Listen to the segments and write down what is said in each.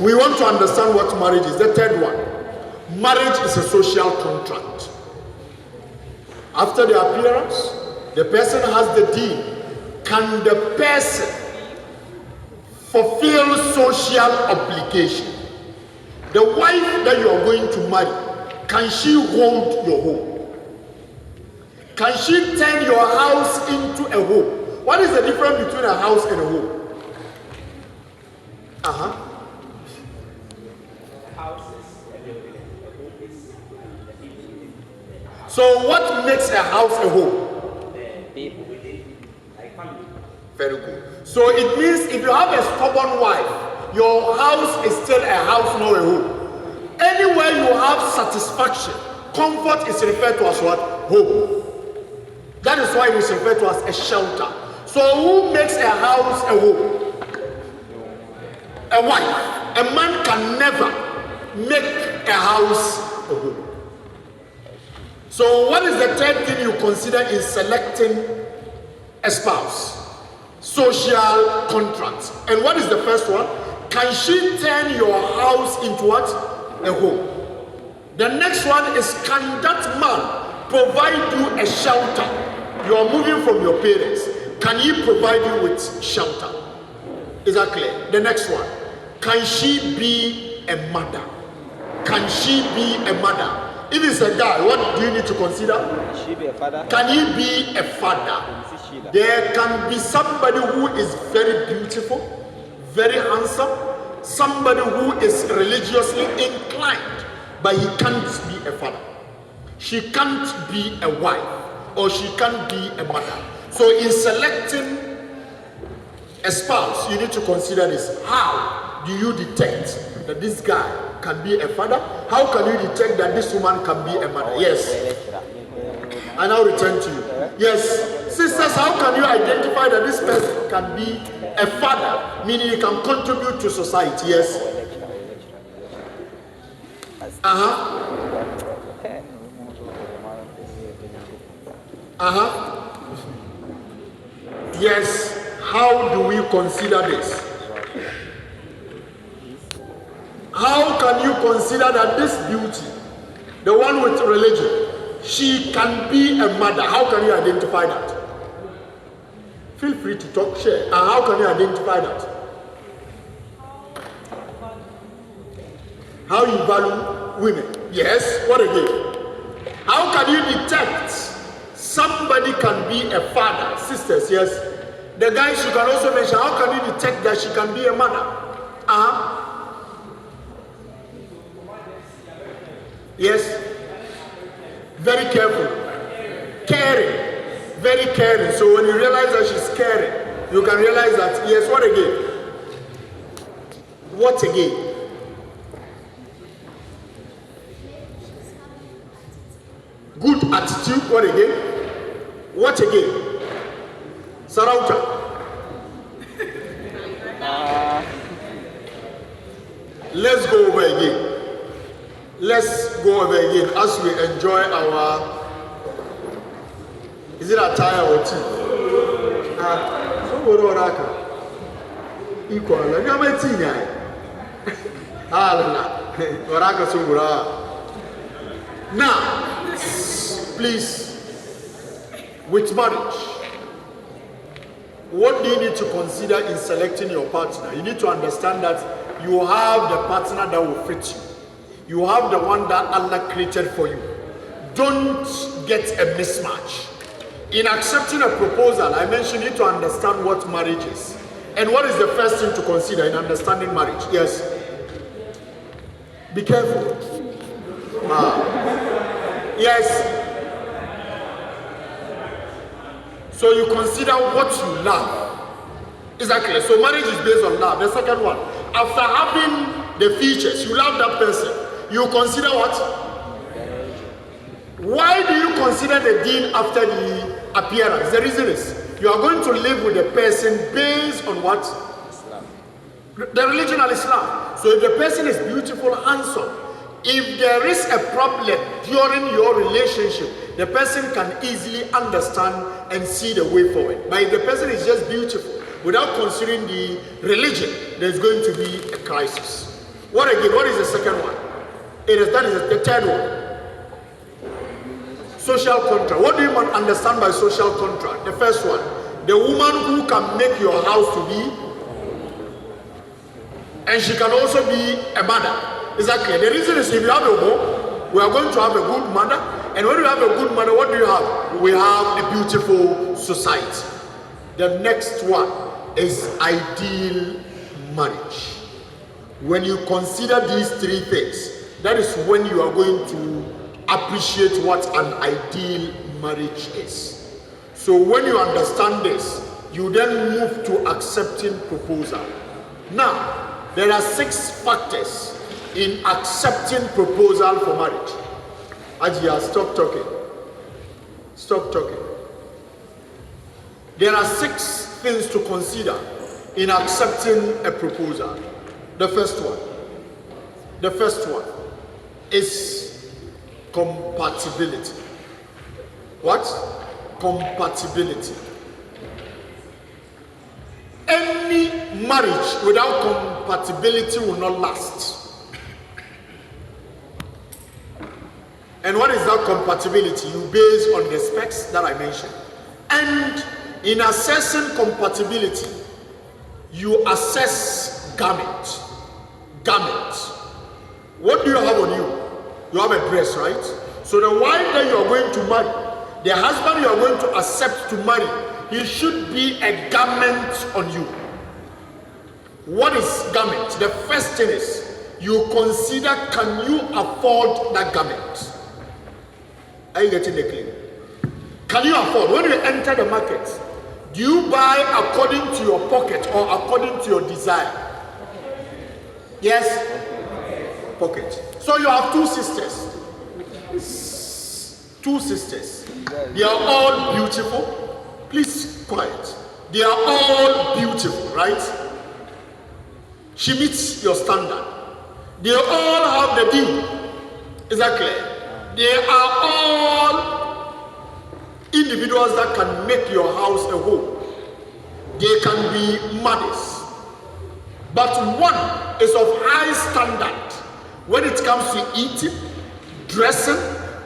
We want to understand what marriage is. The third one. Marriage is a social contract. After the appearance, the person has the deed. Can the person fulfill social obligation? The wife that you are going to marry, can she hold your home? Can she turn your house into a home? What is the difference between a house and a home? So what makes a house a home? Very good. So it means if you have a stubborn wife, your house is still a house, not a home. Anywhere you have satisfaction, comfort is referred to as what? Home. That is why it is referred to as a shelter. So who makes a house a home? A wife. A man can never make a house a home. So what is the third thing you consider in selecting a spouse? Social contracts. And what is the first one? Can she turn your house into what? A home. The next one is, can that man provide you a shelter? You are moving from your parents. Can he provide you with shelter? Is that clear? The next one. Can she be a mother? Can she be a mother? If it's a guy, what do you need to consider? Can she be a father? Can he be a father? There can be somebody who is very beautiful, very handsome, somebody who is religiously inclined, but he can't be a father. She can't be a wife, or she can't be a mother. So in selecting a spouse, you need to consider this. How do you detect that this guy can be a father? How can you detect that this woman can be a mother? Yes. And I'll return to you. Yes. Sisters, how can you identify that this person can be a father, meaning he can contribute to society? Yes. Yes. How do we consider this? How can you consider that this beauty, the one with religion, she can be a mother? How can you identify that? Feel free to talk, share. And how can you identify that? How you value women? Yes. What again? How can you detect somebody can be a father? Sisters, yes. The guys you can also mention, how can you detect that she can be a mother? Yes. Very careful. Caring. Very caring. So when you realize that she's caring, you can realize that, yes, what again? What again? Good attitude. What again? What again? Sarauta. Let's go over again. Let's go over again as we enjoy our, is it a tire or tea? Now, please, with marriage, what do you need to consider in selecting your partner? You need to understand that you have the partner that will fit you. You have the one that Allah created for you. Don't get a mismatch. In accepting a proposal, I mentioned you to understand what marriage is. And what is the first thing to consider in understanding marriage? Yes. Be careful. Yes. So you consider what you love. Exactly. So marriage is based on love. The second one, after having the features, you love that person, you consider what? Why do you consider the deen after the appearance? The reason is you are going to live with the person based on what? Islam. The religion of Islam. So if the person is beautiful, handsome, if there is a problem during your relationship, the person can easily understand and see the way forward. But if the person is just beautiful, without considering the religion, there's going to be a crisis. What again? What is the second one? That is the third one. Social contract. What do you understand by social contract? The first one, the woman who can make your house to be, and she can also be a mother. Is that clear? The reason is if you have a home, we are going to have a good mother, and when you have a good mother, what do you have? We have a beautiful society. The next one is ideal marriage. When you consider these three things, that is when you are going to appreciate what an ideal marriage is. So when you understand this, you then move to accepting proposal. Now, there are 6 factors in accepting proposal for marriage. Ajia, stop talking. Stop talking. There are 6 things to consider in accepting a proposal. The first one is compatibility. What? Compatibility. Any marriage without compatibility will not last. And what is that compatibility? You base on the specs that I mentioned. And in assessing compatibility, you assess garment. Garment. What do you have on you? You have a dress, right? So the wife that you are going to marry, the husband you are going to accept to marry, he should be a garment on you. What is garment? The first thing is, you consider, can you afford that garment? Are you getting the claim? Can you afford? When you enter the market, do you buy according to your pocket or according to your desire? Yes? Pocket. So you have 2 sisters. 2 sisters. They are all beautiful. Please, quiet. They are all beautiful, right? She meets your standard. They all have the deed. Is that clear? They are all individuals that can make your house a home. They can be mothers. But one is of high standard when it comes to eating, dressing,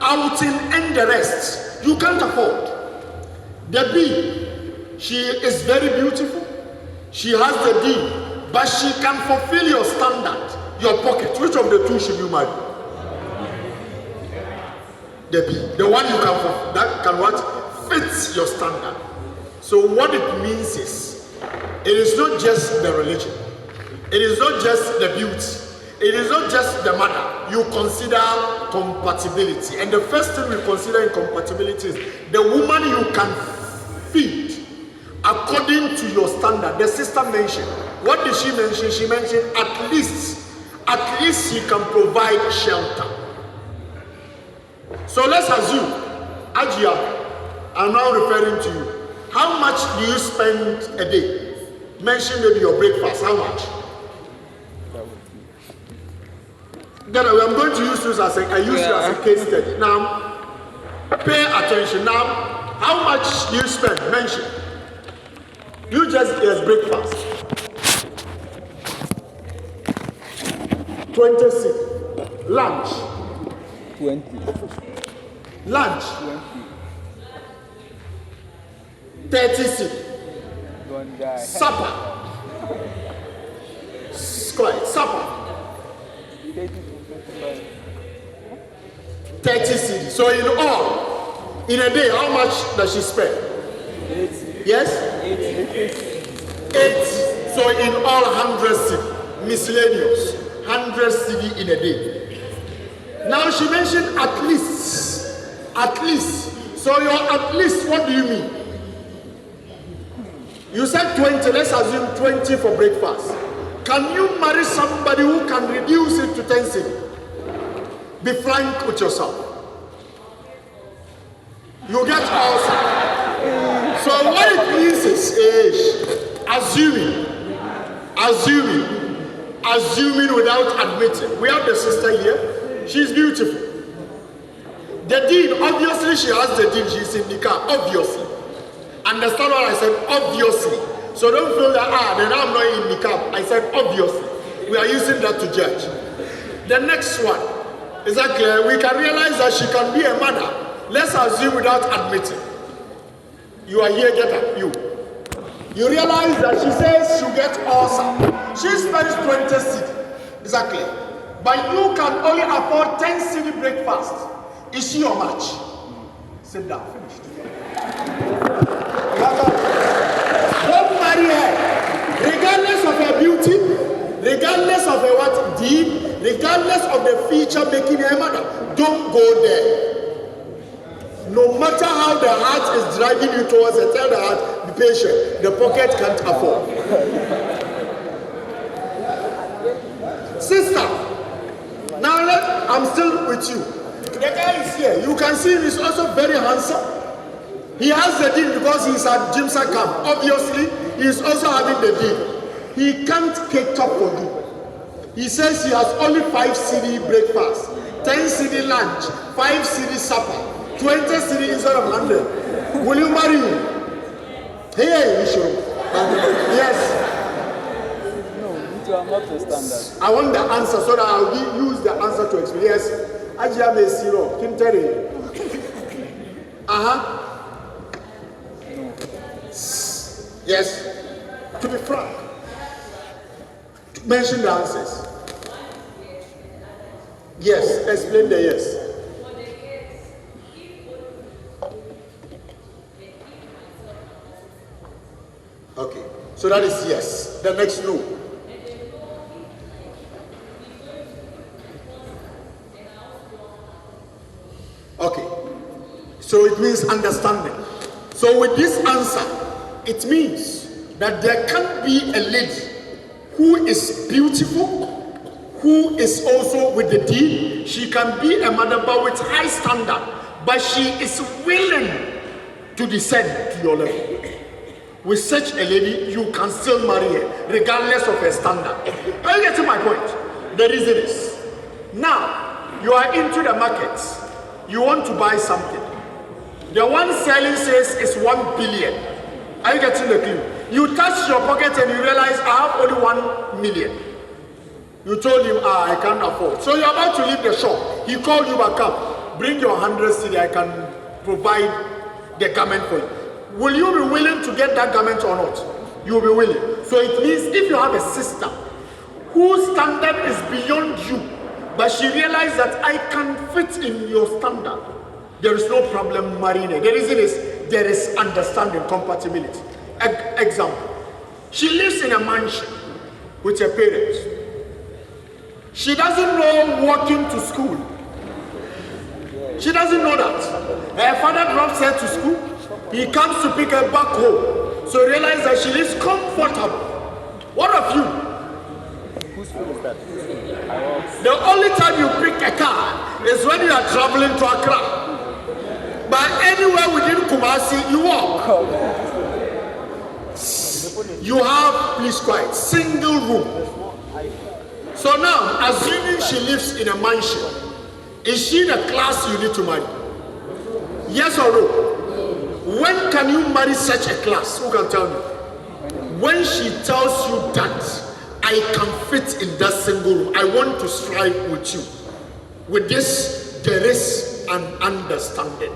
outing, and the rest. You can't afford. The B, she is very beautiful. She has the D, but she can fulfill your standard, your pocket. Which of the 2 should you marry? The B, the one you can fulfill, that can what? Fits your standard. So what it means is, it is not just the religion. It is not just the beauty. It is not just the mother. You consider compatibility. And the first thing we consider in compatibility is the woman you can feed according to your standard. The sister mentioned. What did she mention? She mentioned at least she can provide shelter. So let's assume, Ajia, I'm now referring to you. How much do you spend a day? Mention maybe your breakfast. How much? Then I'm going to use you as a case study. Now, pay attention. Now, how much do you spend? Mention. You just get breakfast. 26. Lunch. 20. Lunch. 36. Supper. Quiet. Supper. 30 cedis. So in all, in a day, how much does she spend? 80. Yes? 8. So in all, 100 cedis. Miscellaneous. 100 cedis in a day. Now she mentioned at least. At least. So your at least, what do you mean? You said 20. Let's assume 20 for breakfast. Can you marry somebody who can reduce it to 10 cedis? Be frank with yourself. You get also. So what it means is assuming without admitting. We have the sister here. She's beautiful. The deed, obviously she has the deed. She's in nikah, obviously. Understand what I said? Obviously. So don't feel that, then I'm not in nikah. I said obviously. We are using that to judge. The next one, is that clear? We can realize that she can be a mother. Let's assume without admitting. You are here, get up, you. You realize that she says she'll get ulcer. She spends 20 cedi. Is that clear? But you can only afford 10 cedi breakfast. Is she your match? Sit down, finished. Don't marry her. Regardless of her beauty, regardless of her what deed, regardless of the feature making her mother, don't go there. No matter how the heart is driving you towards it, tell the heart, be patient. The pocket can't afford. Sister, now I'm still with you. The guy is here. You can see him, he's also very handsome. He has the deal because he's at Jimsa camp. Obviously, he is also having the deal. He can't catch up for you. He says he has only 5 cedi breakfast, 10 cedi lunch, 5 cedi supper, 20 cedi instead of 100. Will you marry him? Hey, you should. Yes. No, you are not the standard. I want the answer so that I'll use the answer to explain. Yes. Ajia me zero. Kim Terry. No. Yes. To be frank. Mention the answers. Yes. Explain the yes. Okay. So that is yes. The next no. Okay. So it means understanding. So with this answer, it means that there can be a lady who is beautiful, who is also with the deed. She can be a mother but with high standard, but she is willing to descend to your level. With such a lady, you can still marry her, regardless of her standard. Are you getting my point? The reason is, now, you are into the market. You want to buy something. The one selling says it's 1 billion. Are you getting the clue? You touch your pocket and you realize I have only 1 million. You told him, I can't afford. So you're about to leave the shop. He called you back up. Bring your 100 cedi, I can provide the garment for you. Will you be willing to get that garment or not? You will be willing. So it means if you have a sister whose standard is beyond you, but she realized that I can fit in your standard, there is no problem marrying her. The reason is there is understanding, compatibility. Example, she lives in a mansion with her parents. She doesn't know walking to school. She doesn't know that. Her father drops her to school. He comes to pick her back home. So realize that she lives comfortable. What of you? Whose food is that? The only time you pick a car is when you are traveling to Accra. But anywhere within Kumasi, you walk. You have, please quiet, single room. So now, assuming she lives in a mansion, is she the class you need to marry? Yes or no? When can you marry such a class? Who can tell me? When she tells you that I can fit in that single room, I want to strive with you. With this, there is an understanding.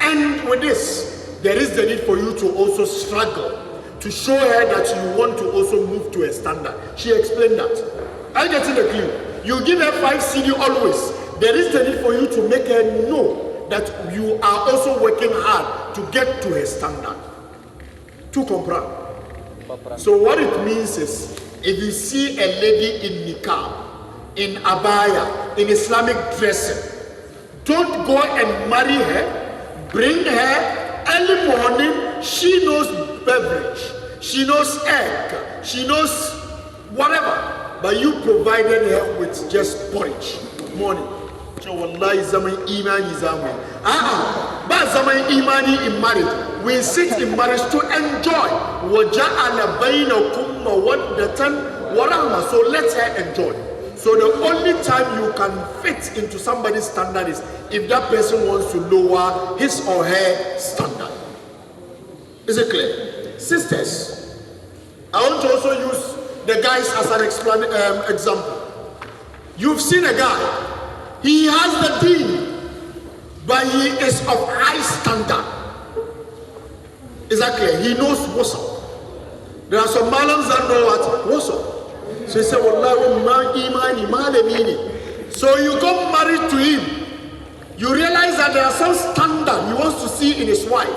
And with this, there is the need for you to also struggle to show her that you want to also move to a standard. She explained that. I get in the clue. You give her 5 cedi always. There is the need for you to make her know that you are also working hard to get to a standard. To comprehend. So what it means is, if you see a lady in niqab, in abaya, in Islamic dressing, don't go and marry her. Bring her early morning. She knows beverage, she knows egg, she knows whatever, but you provided her with just porridge morning. So wallahi zaman imani zaman. But zaman imani in marriage, we sit in marriage to enjoy. وَجَعَلَ بَيْنَكُمْ مَوَدَّةً وَرَحْمَةً. So let her enjoy. So the only time you can fit into somebody's standard is if that person wants to lower his or her standard. Is it clear? Sisters, I want to also use the guys as an example. You've seen a guy, he has the deen, but he is of high standard. Is that clear? He knows what's up. There are some malams that know what's up. So he said, so you got married to him. You realize that there are some standard he wants to see in his wife.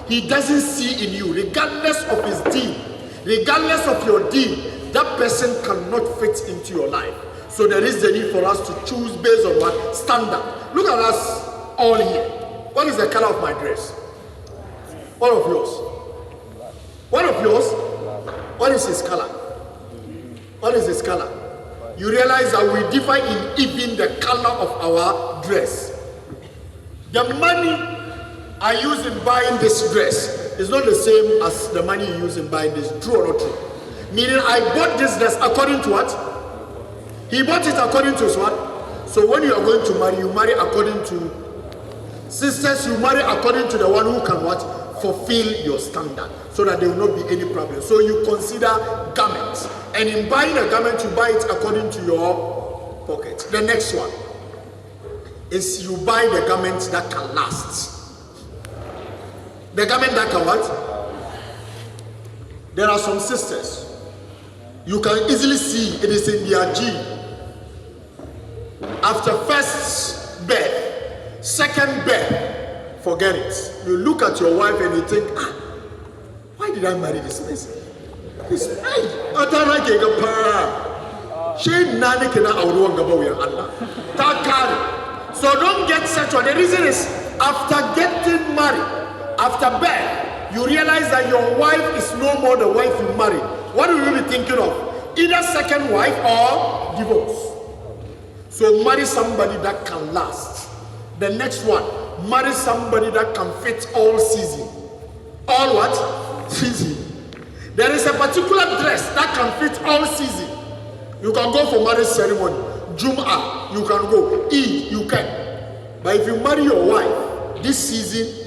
He doesn't see in you, regardless of his deen, regardless of your deen, that person cannot fit into your life. So there is the need for us to choose based on what standard. Look at us all here. What is the color of my dress? What of yours? What of yours? What is his color? What is his color? You realize that we differ in even the color of our dress. The money I use in buying this dress is not the same as the money you use in buying this. True or not true? Meaning I bought this dress according to what? He bought it according to his what? So when you are going to marry, you marry according to sisters, you marry according to the one who can what? Fulfill your standard, so that there will not be any problem. So you consider garments, and in buying a garment, you buy it according to your pocket. The next one is you buy the garment that can last. The garment that can what? There are some sisters, you can easily see it is in their gene. After first birth, second birth, forget it. You look at your wife and you think, why did I marry this person? This so don't get sexual. The reason is after getting married, after birth, you realize that your wife is no more the wife you married. What are you really thinking of? Either second wife or divorce. So marry somebody that can last. The next one, marry somebody that can fit all season. All what? Season. There is a particular dress that can fit all season. You can go for marriage ceremony. Jum'ah, you can go. Eid, you can. But if you marry your wife this season,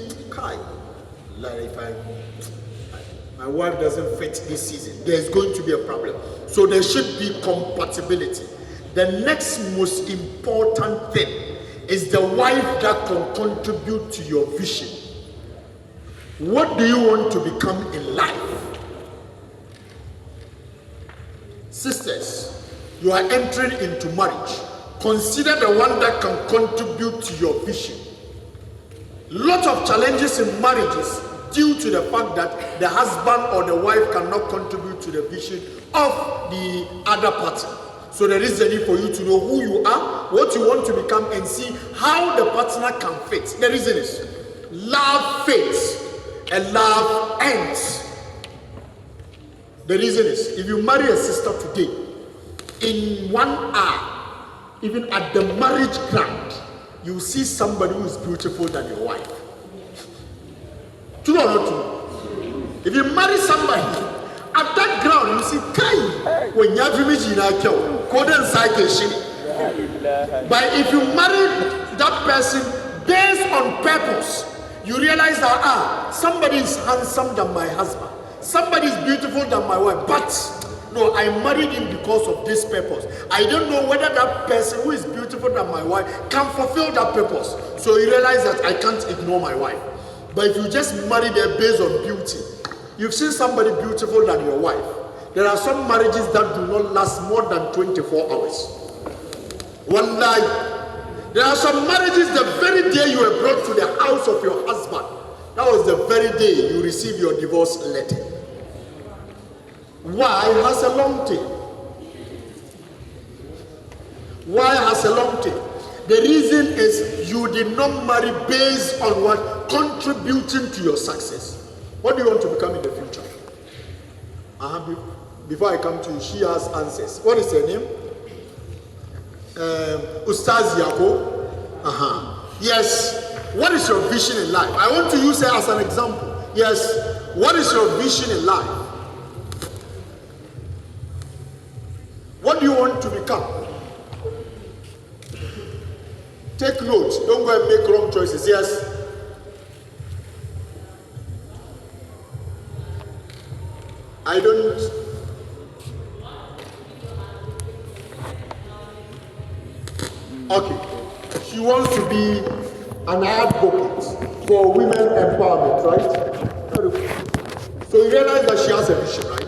my wife doesn't fit this season, there's going to be a problem. So there should be compatibility. The next most important thing is the wife that can contribute to your vision. What do you want to become in life? Sisters, you are entering into marriage. Consider the one that can contribute to your vision. Lot of challenges in marriages due to the fact that the husband or the wife cannot contribute to the vision of the other party. So there is a need for you to know who you are, what you want to become, and see how the partner can fit. The reason is, love fades and love ends. The reason is, if you marry a sister today, in 1 hour, even at the marriage ground, you see somebody who is beautiful than your wife. True or not true? If you marry somebody, at that ground, you see, when you have but if you marry that person based on purpose, you realize that somebody is handsome than my husband, somebody is beautiful than my wife, but no, I married him because of this purpose. I don't know whether that person who is beautiful than my wife can fulfill that purpose. So you realize that I can't ignore my wife. But if you just marry them based on beauty, you've seen somebody beautiful than your wife. There are some marriages that do not last more than 24 hours. One night. There are some marriages the very day you were brought to the house of your husband, that was the very day you received your divorce letter. Why has a long tail? Why has a long tail? The reason is you did not marry based on what? Contributing to your success. What do you want to become in the future? Before I come to you, she has answers. What is her name? Ustaz Yako. Yes. What is your vision in life? I want to use her as an example. Yes. What is your vision in life? What do you want to become? Take notes. Don't go and make wrong choices. Yes. Okay. She wants to be an advocate for women empowerment, right? So you realize that she has a vision, right?